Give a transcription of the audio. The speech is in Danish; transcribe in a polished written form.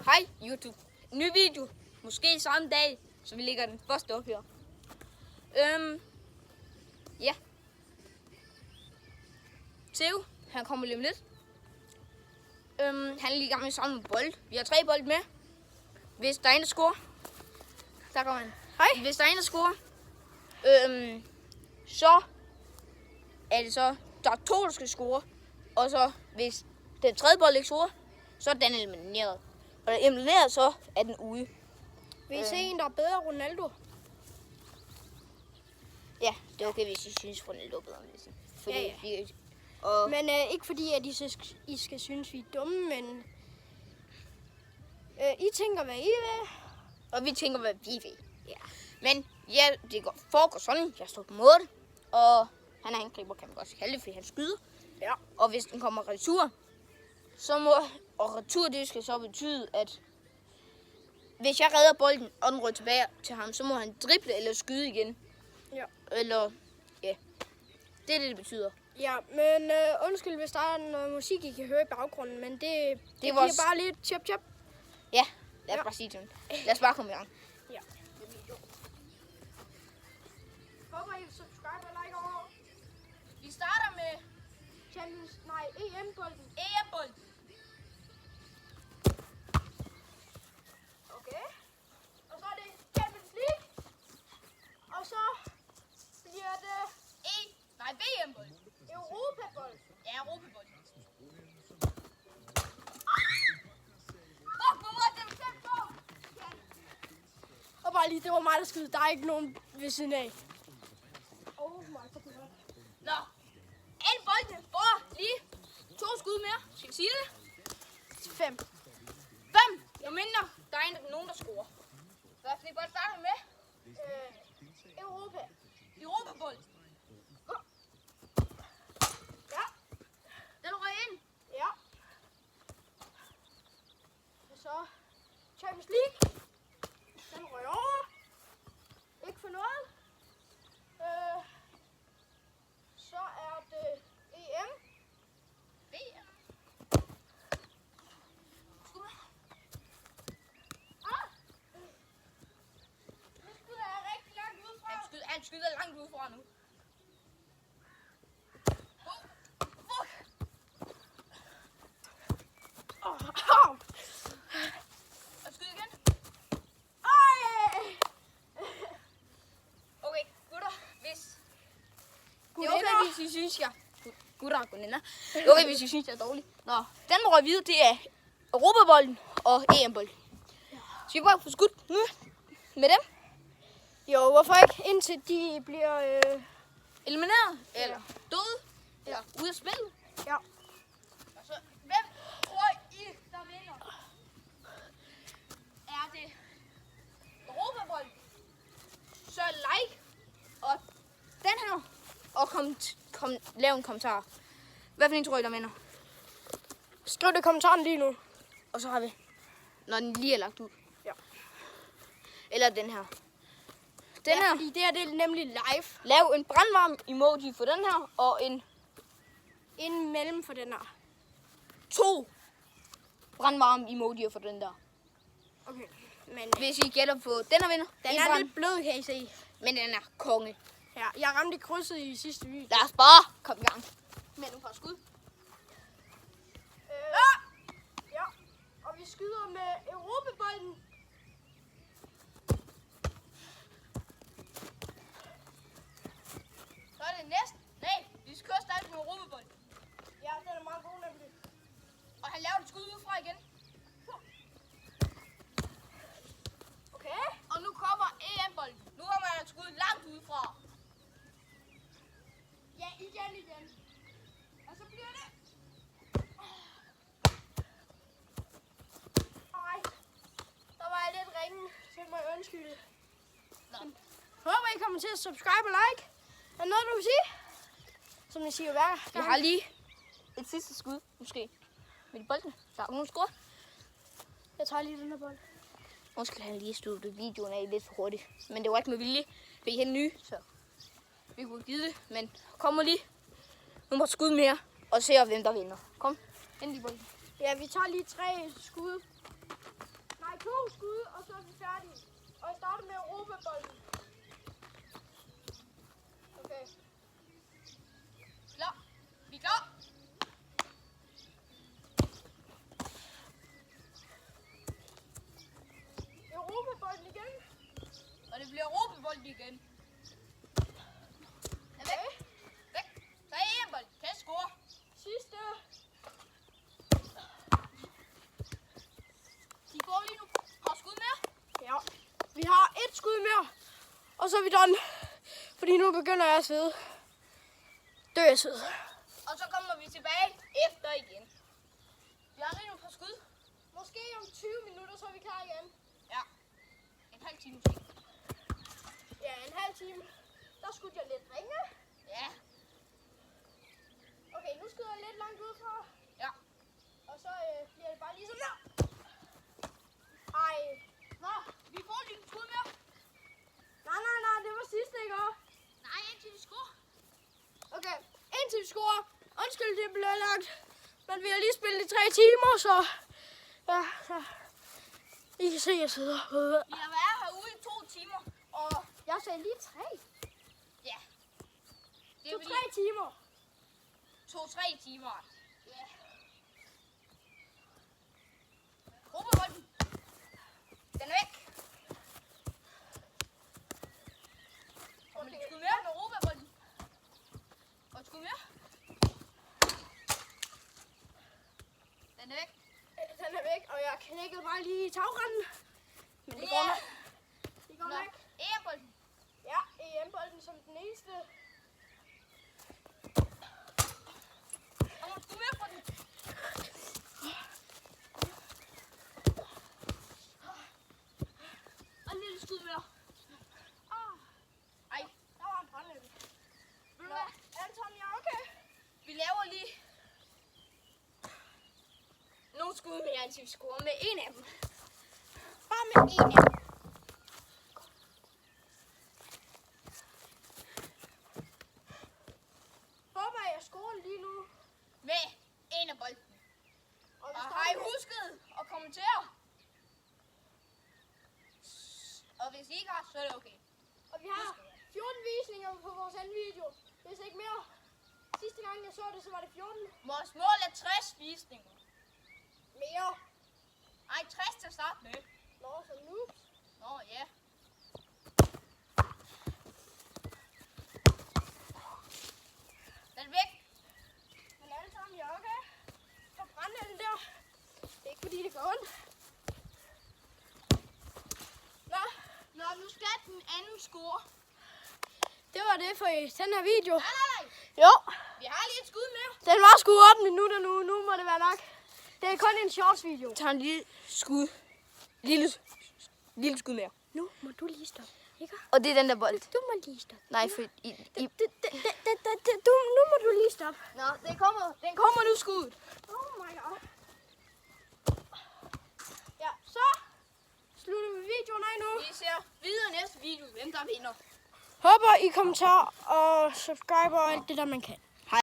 Hej YouTube. Ny video. Måske samme dag, så vi lægger den første op her. Ja. Theo, han kommer lige om lidt. Han er lige i gang med at samle en bold. Vi har 3 bold med. Hvis der er en, der scorer. Der kommer han. Hej. Hvis der er en, der scorer. Så er det så, der er 2, der skal score. Og så, hvis den tredje bold ikke scorer, så er den elimineret. Og er elimineret, så er den ude. Vil I se en, der er bedre end Ronaldo? Ja, det er okay, hvis I synes, Ronaldo er bedre end Messi. Fordi Ja. og Men ikke fordi, at I skal synes, vi er dumme, men I tænker, hvad I vil. og vi tænker, hvad vi vil. Ja. Men ja, det foregår sådan. Jeg står på mål, og han er angriber, kan man godt kalde det, fordi han skyder. Ja. Og hvis den kommer retur, så må... Og retur, det skal så betyde, at hvis jeg redder bolden, og den rører tilbage til ham, så må han drible eller skyde igen. Ja. Eller, ja. Det er det betyder. Ja, men undskyld, hvis der er noget musik, I kan høre i baggrunden, men det vores- bliver bare lidt chop. Ja, lad os Ja. bare sige til ham. Lad os bare komme i gang. Ja. Håber, I vil subscribe og like over Vi starter med EM-bolden. EM-bolden. Okay. Og så er det Champions League. Og så bliver det VM-bolden. Europabold. Ja, Europabolden. Fuck, hvor var det tæt på? Og bare lige, det var mig, der skød. Der er ikke nogen ved siden af. Oh my god. Nå, alle boldene får lige 2 skud mere. Skal vi sige det? 5. 5. Jo mindre, der er nogen, der scorer. Hvad for en bold starter vi med? Europa. Europabold. Ja. Den røg ind. Ja. Og så Champions League. Den røg over. Ikke for noget. Så er det EM. VM. Skud. Nu skyder jeg rigtig langt ud fra. Han skyder langt udefra nu. Og skyde igen. Okay, gutter, hvis... Det er okay, hvis I synes, jeg... Gutter og guninder. Det er okay, hvis I synes, jeg er dårlig. Nå, den der røg videre, det er Europabolden og EM-bolden. Skal vi bare få skudt nu med dem? Jo, hvorfor ikke? Indtil de bliver... Elimineret, eller døde, eller ude af spillet. Ja. Og så, hvem tror I, der vinder? Er det Europabolden? Så like og den her, og lav en kommentar. Hvad for en tror I, der vinder? Skriv det i kommentaren lige nu. Og så har vi, når den lige er lagt ud. Ja. Eller den her. Den Ja, her. fordi det her det er nemlig live. Lav en brandvarm emoji for den her, og en Inden mellem for den her. 2 brandvarme emojier for den der. Okay. Men Hvis I gætter på den her vinder, den en er brand, lidt blød, kan I se. men den er konge. Ja, jeg ramte krydset i sidste video. Lad os bare komme i gang med nogle par skud. Ja, og vi skyder med Europabolden. Så er det næsten. Nej, vi skal kører stadig med Europabold. Ja, den er meget god nemlig. Og han laver et skud udefra igen. Okay. Og nu kommer EM-bolden. Nu kommer han et skud langt udefra. Ja, igen. Og så bliver det... Ej, der var jeg lidt ringe, så må jeg undskylde. Nå. Håber, I kommer til at subscribe og like. Er der noget, du vil sige? Som jeg siger hver Vi gang. har lige et sidste skud, måske. Med de bolden. Der er nogen score. Jeg tager lige den her bold. Måske han lige slutte videoen af lidt for hurtigt. Men det var ikke med vilje. Vi er nye, så vi kunne give det. Men kommer lige nogle skud mere, og ser hvem der vinder. Kom, hent de bolden. Ja, vi tager lige 3 skud. er vi færdige. Og jeg starter med Europabolden. Okay. Klar. Vi er klar. Europabolden igen. Og det bliver Europabolden igen. Er væk. Væk. Så er en bold. Kan score. Sidste. De får lige nu. Har skud mere. Ja. Vi har et skud mere. Og så er vi done. Fordi nu begynder jeg at svede. Dør jeg sved. Og så kommer vi tilbage efter igen. Vi har lige nu et par skud. Måske om 20 minutter, så er vi klar igen. Ja. En halv time måske. Ja, en halv time. Der skudte jeg lidt ringe. Ja. Okay, nu skyder jeg lidt langt ud fra. Ja. Og så bliver det bare lige sådan der. Ej. Nå, vi får lige en skud mere. Nej, det var sidste, ikke også? Nej, indtil vi scorer. Okay, indtil vi scorer. Undskyld, det blev langt. Men vi har lige spillet i 3 timer, så... Ja, så... I kan se, jeg sidder. Vi har været herude i 2 timer. Og jeg sagde lige 3. Ja. Det er 2-3 timer. 2-3 timer. Ja. Europabolden. Den er væk. Og et skud mere med Europabolden. Og et skud mere. Den er væk. Den er væk, og jeg knækkede bare lige i tagrenden. Men det Ja. går nok. Det går Nå, nok. EM-bolden. Ja, EM-bolden som den eneste. Og et skud mere på den. Og en lille skud mere. Ej, Der var en brandøl. ved du hvad? Anton, jeg er okay. Vi laver lige nogle skud mere, indtil vi scorer med en af dem. Bare med en af dem. Håber, jeg scorer lige nu. Med en af bolden. Og Og vi har I starter husket at kommentere? Og hvis I ikke har, så er det okay. Og vi har 14 visninger på vores anden video. Hvis ikke mere. Sidste gang jeg så det, så var det 14. Vores mål er 60 visninger. Mere. Ej, 60 til at starte med. Nå, så nu. Nå, ja. Den er væk. Men alle sammen, jeg er okay. Så brænder den der. Det er ikke fordi, det går ondt. Nå, nu skal den anden score. Det var det for den her video. Nej. Jo, Vi har lige et skud mere. den var sgu 8 minutter nu. Nu må det være nok. Det er kun en shorts video. Jeg tager en lille skud. Lille skud mere. Nu må du lige stoppe. Ikke? Og det er den der bold. Du må lige stoppe. Nej, for Nu må du lige stoppe. Nå, den kommer nu skuddet. Oh my god. Ja, så slutter vi videoen af nu. Vi ser videre næste video, hvem der vinder. Håber I kommentarer og subscriber og alt det der man kan.